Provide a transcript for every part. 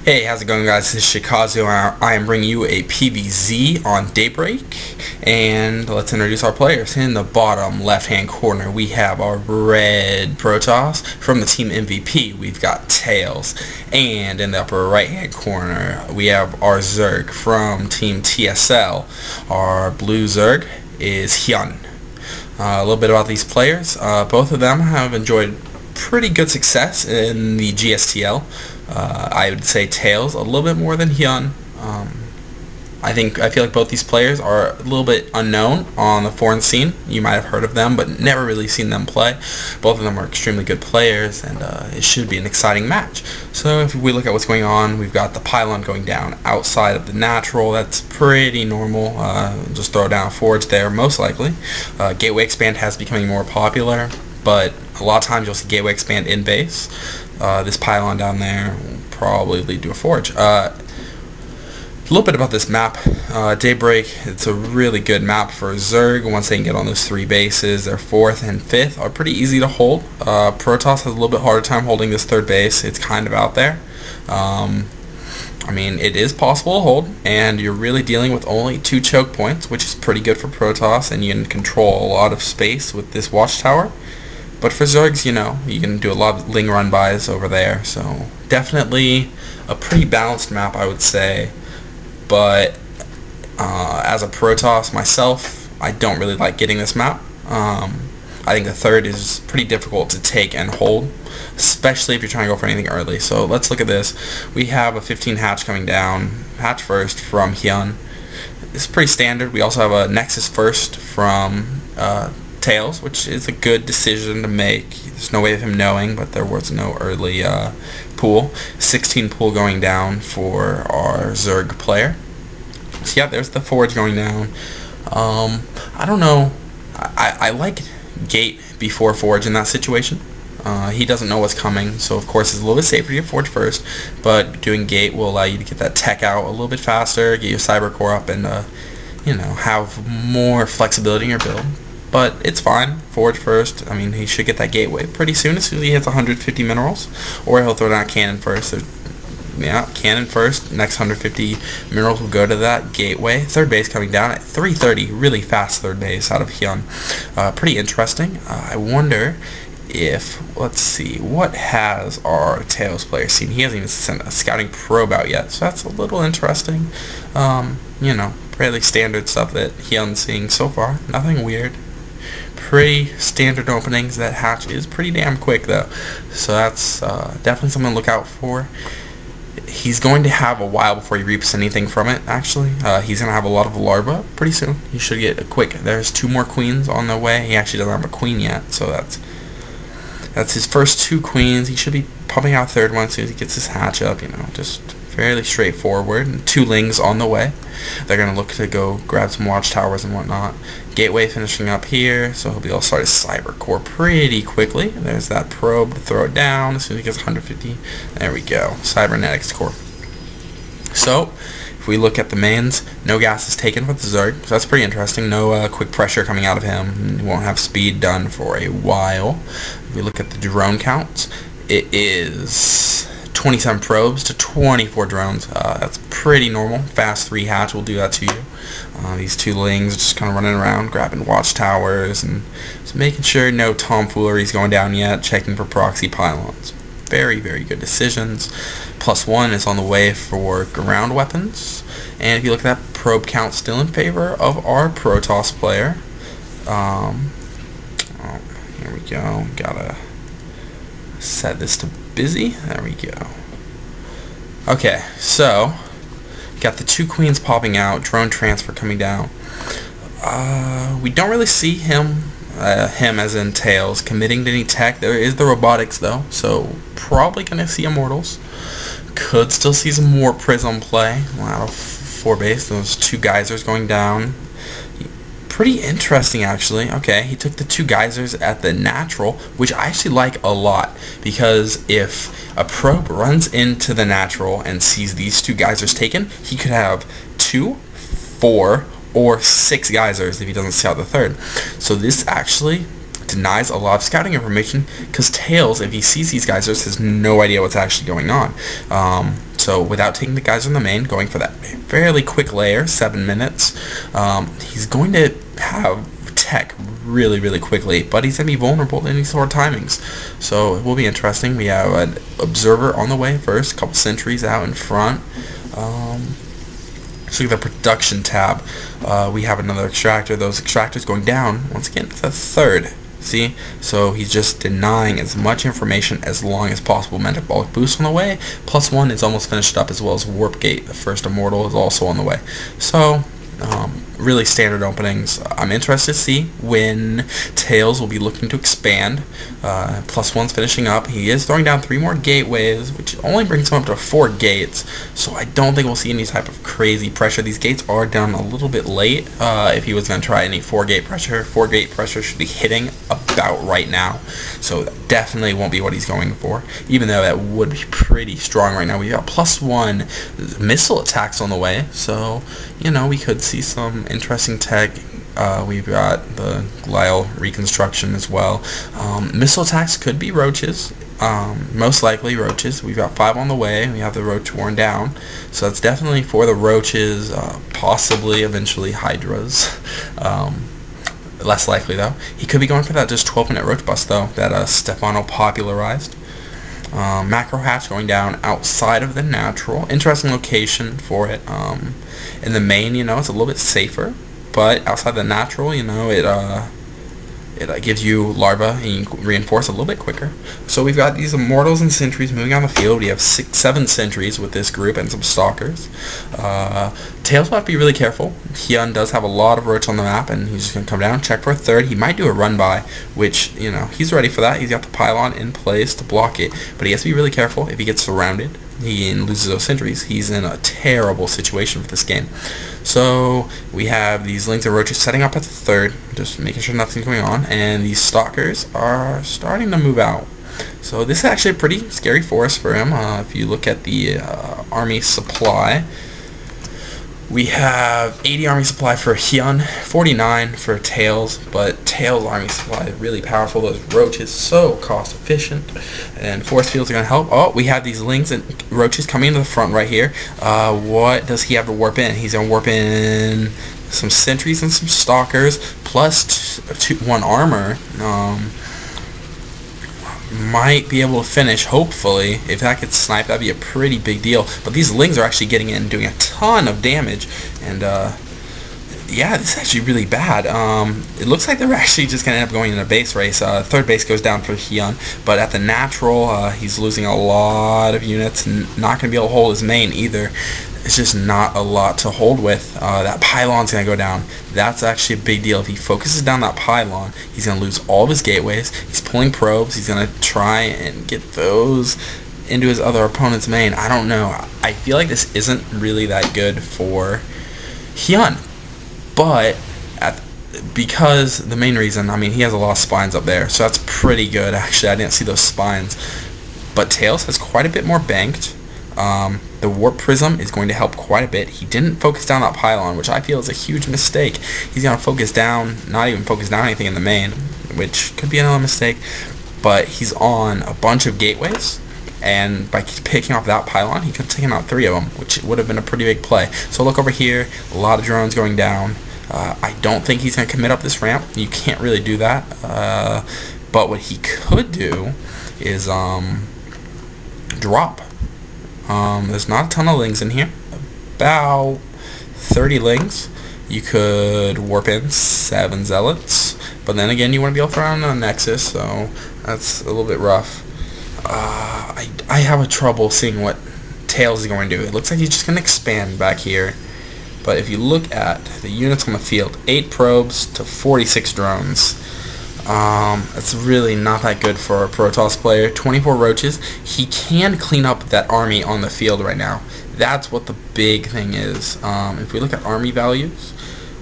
Hey, how's it going, guys? This is Shikazu. I am bringing you a PVZ on Daybreak, and let's introduce our players. In the bottom left-hand corner, we have our red Protoss from the team MVP. We've got Tails, and in the upper right-hand corner, we have our Zerg from team TSL. Our blue Zerg is Hyun. A little bit about these players. Both of them have enjoyed pretty good success in the GSTL. I would say Tails a little bit more than Hyun. I feel like both these players are a little bit unknown on the foreign scene. You might have heard of them, but never really seen them play. Both of them are extremely good players, and it should be an exciting match. So if we look at what's going on, we've got the pylon going down outside of the natural. That's pretty normal. Just throw down a forge there, most likely. Gateway expand has becoming more popular, but a lot of times you'll see gateway expand in base. This pylon down there will probably lead to a forge. A little bit about this map. Daybreak, it's a really good map for Zerg. Once they can get on those three bases, their fourth and fifth are pretty easy to hold. Protoss has a little bit harder time holding this third base. It's kind of out there. I mean, it is possible to hold, and you're really dealing with only 2 choke points, which is pretty good for Protoss, and you can control a lot of space with this watchtower. But for Zergs, you know, you can do a lot of Ling run bys over there, so definitely a pretty balanced map, I would say. But as a Protoss myself, I don't really like getting this map. I think the third is pretty difficult to take and hold, especially if you're trying to go for anything early. So let's look at this. We have a 15 hatch coming down, hatch first from Hyun. It's pretty standard. We also have a Nexus first from Tails, which is a good decision to make. There's no way of him knowing, but there was no early pool. 16 pool going down for our Zerg player. So yeah, there's the forge going down. I don't know. I like gate before forge in that situation. He doesn't know what's coming, so of course it's a little bit safer to get forge first, but doing gate will allow you to get that tech out a little bit faster, get your cyber core up, and you know, have more flexibility in your build. But it's fine. Forge first. I mean, he should get that gateway pretty soon as he hits 150 minerals. Or he'll throw down cannon first. Yeah, cannon first. Next 150 minerals will go to that gateway. Third base coming down at 330. Really fast third base out of Hyun. Pretty interesting. I wonder if, let's see, what has our Tails player seen? He hasn't even sent a scouting probe out yet, so that's a little interesting. You know, fairly standard stuff that Hyun's seeing so far. Nothing weird. Pretty standard openings. That hatch is pretty damn quick though, so that's definitely something to look out for. He's going to have a while before he reaps anything from it. Actually, he's going to have a lot of larvae pretty soon. He should get a quick. There's 2 more queens on the way. He actually doesn't have a queen yet, so that's his first 2 queens. He should be popping out a third one as soon as he gets his hatch up. You know, just fairly straightforward. And 2 lings on the way. They're going to look to go grab some watchtowers and whatnot. Gateway finishing up here, so he'll be able to start his cyber core pretty quickly. There's that probe to throw it down as soon as he gets 150. There we go. Cybernetics core. So, if we look at the mains, no gas is taken with the Zerg, so that's pretty interesting. No quick pressure coming out of him. He won't have speed done for a while. If we look at the drone counts, it is 27 probes to 24 drones. That's pretty normal. Fast 3 hatch will do that to you. These 2 lings just kind of running around, grabbing watchtowers, and just making sure no tomfoolery is going down yet, checking for proxy pylons. Very, very good decisions. +1 is on the way for ground weapons. And if you look at that, probe count still in favor of our Protoss player. Oh, here we go. Gotta set this to busy. There we go. Okay, so got the 2 queens popping out, drone transfer coming down. We don't really see him as in Tails, committing to any tech. There is the robotics though, so probably gonna see immortals. Could still see some more prism play out of 4 base. Those 2 geysers going down. Pretty interesting actually. Okay, he took the 2 geysers at the natural, which I actually like a lot, because if a probe runs into the natural and sees these 2 geysers taken, he could have 2, 4, or 6 geysers if he doesn't scout the third. So this actually denies a lot of scouting information, because Tails, if he sees these geysers, has no idea what's actually going on. So without taking the guys on the main, going for that fairly quick layer, 7 minutes, he's going to have tech really quickly, but he's going to be vulnerable to any sort of timings. So it will be interesting. We have an observer on the way first, a couple sentries out in front. So the production tab, we have another extractor. Those extractors going down, once again, it's a third. See? So he's just denying as much information as long as possible. Metabolic boost on the way. +1 is almost finished up, as well as Warp Gate, the first immortal, is also on the way. So really standard openings. I'm interested to see when Tails will be looking to expand. +1's finishing up. He is throwing down 3 more gateways, which only brings him up to 4 gates. So I don't think we'll see any type of crazy pressure. These gates are down a little bit late. If he was going to try any 4-gate pressure, 4-gate pressure should be hitting about right now. So that definitely won't be what he's going for, even though that would be pretty strong right now. We got +1 missile attacks on the way, so you know, we could see some interesting tech. We've got the Lyle reconstruction as well. Missile attacks could be roaches. Most likely roaches. We've got 5 on the way. We have the roach worn down, so that's definitely for the roaches. Possibly eventually hydras. Less likely though. He could be going for that just 12-minute roach bust though that Stefano popularized. Macro hatch going down outside of the natural. Interesting location for it. In the main, you know, it's a little bit safer, but outside the natural, you know, it gives you larvae and you can reinforce a little bit quicker. So we've got these immortals and sentries moving on the field. We have 7 sentries with this group and some stalkers. Tails will have to be really careful. Hyun does have a lot of roach on the map, and he's just going to come down, check for a third. He might do a run by, which, you know, he's ready for that. He's got the pylon in place to block it, but he has to be really careful. If he gets surrounded, he loses those sentries, he's in a terrible situation for this game. So we have these lings and roaches setting up at the third, just making sure nothing's going on, and these stalkers are starting to move out. So this is actually a pretty scary forest for him. If you look at the army supply, we have 80 army supply for Hyun, 49 for Tails, but Tails' army supply is really powerful. Those roaches so cost efficient, and force fields are going to help. Oh, we have these lings and roaches coming into the front right here. What does he have to warp in? He's going to warp in some sentries and some stalkers, plus 1 armor. Might be able to finish, hopefully. If that gets sniped, that'd be a pretty big deal. But these lings are actually getting in, doing a ton of damage, and yeah, this is actually really bad. It looks like they're actually just gonna end up going in a base race. Third base goes down for Hyun, but at the natural, he's losing a lot of units and not gonna be able to hold his main either. It's just not a lot to hold with. That pylon's going to go down. That's actually a big deal. If he focuses down that pylon, he's going to lose all of his gateways. He's pulling probes. He's going to try and get those into his other opponent's main. I don't know. I feel like this isn't really that good for Hyun. But because the main reason, I mean, he has a lot of spines up there, so that's pretty good. Actually, I didn't see those spines. But Tails has quite a bit more banked. The warp prism is going to help quite a bit. He didn't focus down that pylon, which I feel is a huge mistake. He's going to focus down, not even focus down anything in the main, which could be another mistake. But he's on a bunch of gateways, and by picking off that pylon, he could have taken out 3 of them, which would have been a pretty big play. So look over here, a lot of drones going down. I don't think he's going to commit up this ramp. You can't really do that. But what he could do is drop. There's not a ton of lings in here, about 30 lings. You could warp in 7 zealots, but then again you want to be able to throw on a nexus, so that's a little bit rough. I have a trouble seeing what Tails is going to do. It looks like he's just going to expand back here, but if you look at the units on the field, 8 probes to 46 drones. It's really not that good for a Protoss player. 24 roaches. He can clean up that army on the field right now. That's what the big thing is. If we look at army values,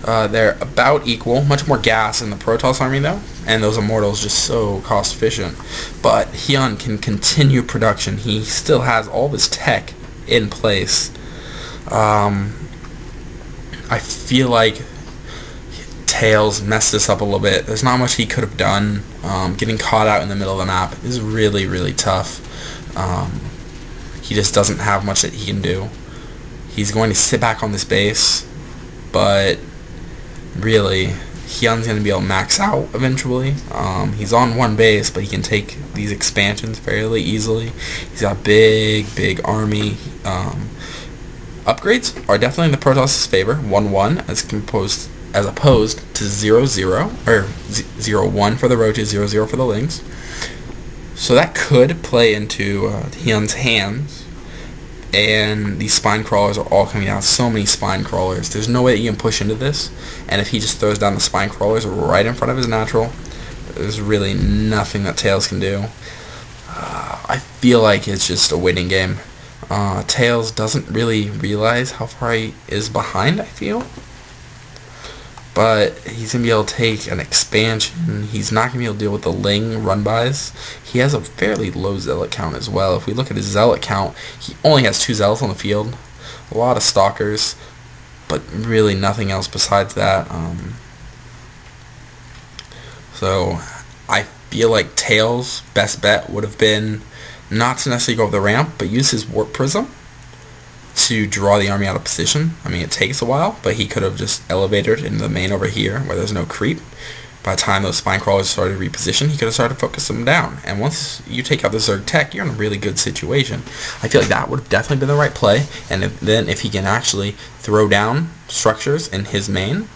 they're about equal. Much more gas in the Protoss army though, and those immortals just so cost efficient. But Hyun can continue production. He still has all of his tech in place. I feel like Tails messed this up a little bit. There's not much he could have done. Getting caught out in the middle of the map is really, really tough. he just doesn't have much that he can do. He's going to sit back on this base, but really, Hyun's going to be able to max out eventually. He's on one base, but he can take these expansions fairly easily. He's got big army. Upgrades are definitely in the Protoss' favor. 1-1 as opposed to 0-0 or 0-1 for the roaches, 0-0 for the lings. So that could play into Hyun's hands. And these spine crawlers are all coming out. So many spine crawlers. There's no way that you can push into this. And if he just throws down the spine crawlers right in front of his natural, there's really nothing that Tails can do. I feel like it's just a waiting game. Tails doesn't really realize how far he is behind, I feel. But he's going to be able to take an expansion. He's not going to be able to deal with the Ling run-bys. He has a fairly low Zealot count as well. If we look at his Zealot count, he only has 2 Zealots on the field. A lot of Stalkers, but really nothing else besides that. So I feel like Tails' best bet would have been not to necessarily go over the ramp, but use his Warp Prism to draw the army out of position. I mean, it takes a while, but he could have just elevated into the main over here where there's no creep. By the time those spine crawlers started to reposition, he could have started to focus them down. And once you take out the Zerg Tech, you're in a really good situation. I feel like that would have definitely been the right play. And then if he can actually throw down structures in his main,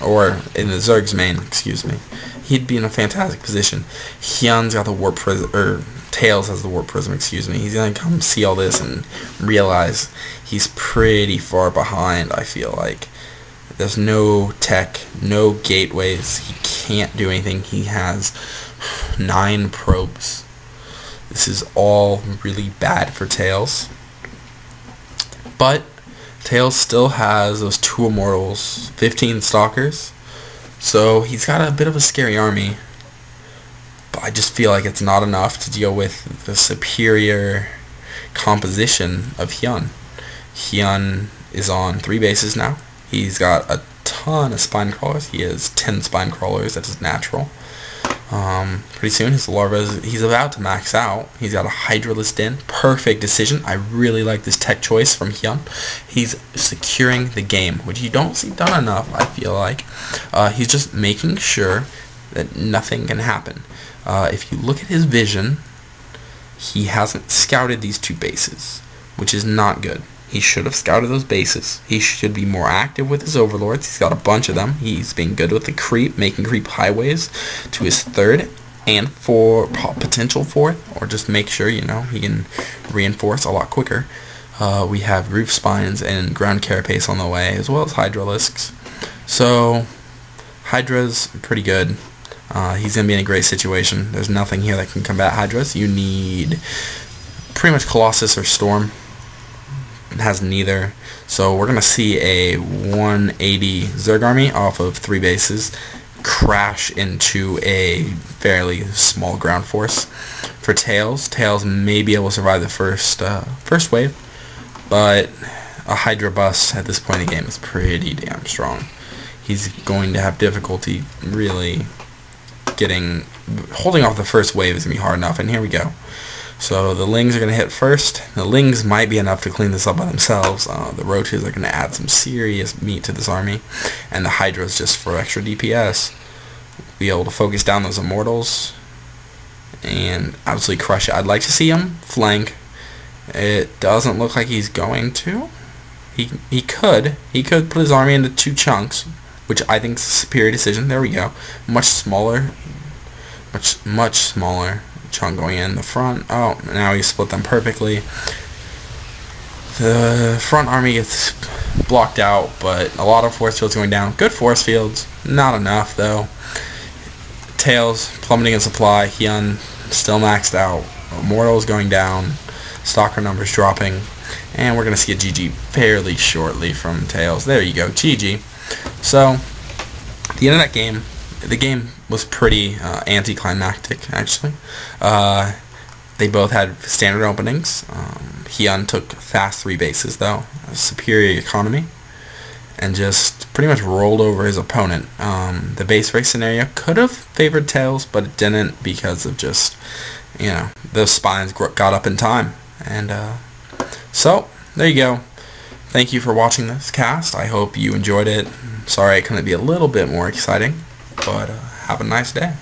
or in the Zerg's main, excuse me, he'd be in a fantastic position. Hyun's got the Warp Prism, or Tails has the Warp Prism, excuse me. He's going to come see all this and realize he's pretty far behind, I feel like. There's no tech, no gateways. He can't do anything. He has 9 probes. This is all really bad for Tails. But Tails still has those 2 Immortals, 15 Stalkers. So he's got a bit of a scary army. But I just feel like it's not enough to deal with the superior composition of Hyun. Hyun is on 3 bases now. He's got a ton of spine crawlers. He has 10 spine crawlers. That's his natural. Pretty soon his larva, he's about to max out. He's got a Hydralisk in. Perfect decision. I really like this tech choice from Hyun. He's securing the game, which you don't see done enough, I feel like. He's just making sure that nothing can happen. If you look at his vision, he hasn't scouted these 2 bases, which is not good. He should have scouted those bases. He should be more active with his overlords. He's got a bunch of them. He's being good with the creep, making creep highways to his 3rd and for potential 4th, or just make sure, you know, he can reinforce a lot quicker. We have roof spines and ground carapace on the way, as well as Hydralisks. So Hydra's pretty good. He's going to be in a great situation. There's nothing here that can combat Hydras. You need pretty much Colossus or Storm. It has neither. So we're going to see a 180 Zerg army off of 3 bases crash into a fairly small ground force. For Tails, Tails may be able to survive the first wave, but a Hydra bus at this point in the game is pretty damn strong. He's going to have difficulty really holding off the first wave is going to be hard enough, and here we go. So the Lings are going to hit first. The Lings might be enough to clean this up by themselves. The Roaches are going to add some serious meat to this army. And the Hydras, just for extra DPS, be able to focus down those Immortals and absolutely crush it. I'd like to see him flank. It doesn't look like he's going to. He could put his army into 2 chunks, which I think is a superior decision. There we go. Much smaller chunk going in the front. Oh, now he split them perfectly. The front army gets blocked out, but a lot of force fields going down. Good force fields, not enough though. Tails plummeting in supply. Hyun still maxed out. Immortals going down. Stalker numbers dropping, and we're gonna see a GG fairly shortly from Tails. There you go, GG. So at the end of that game, the game was pretty anticlimactic, actually. They both had standard openings. Hyun took fast 3 bases, though, a superior economy, and just pretty much rolled over his opponent. The base race scenario could have favored Tails, but it didn't because of just, you know, those spines got up in time. And So, there you go. Thank you for watching this cast. I hope you enjoyed it. Sorry I couldn't be a little bit more exciting, but have a nice day.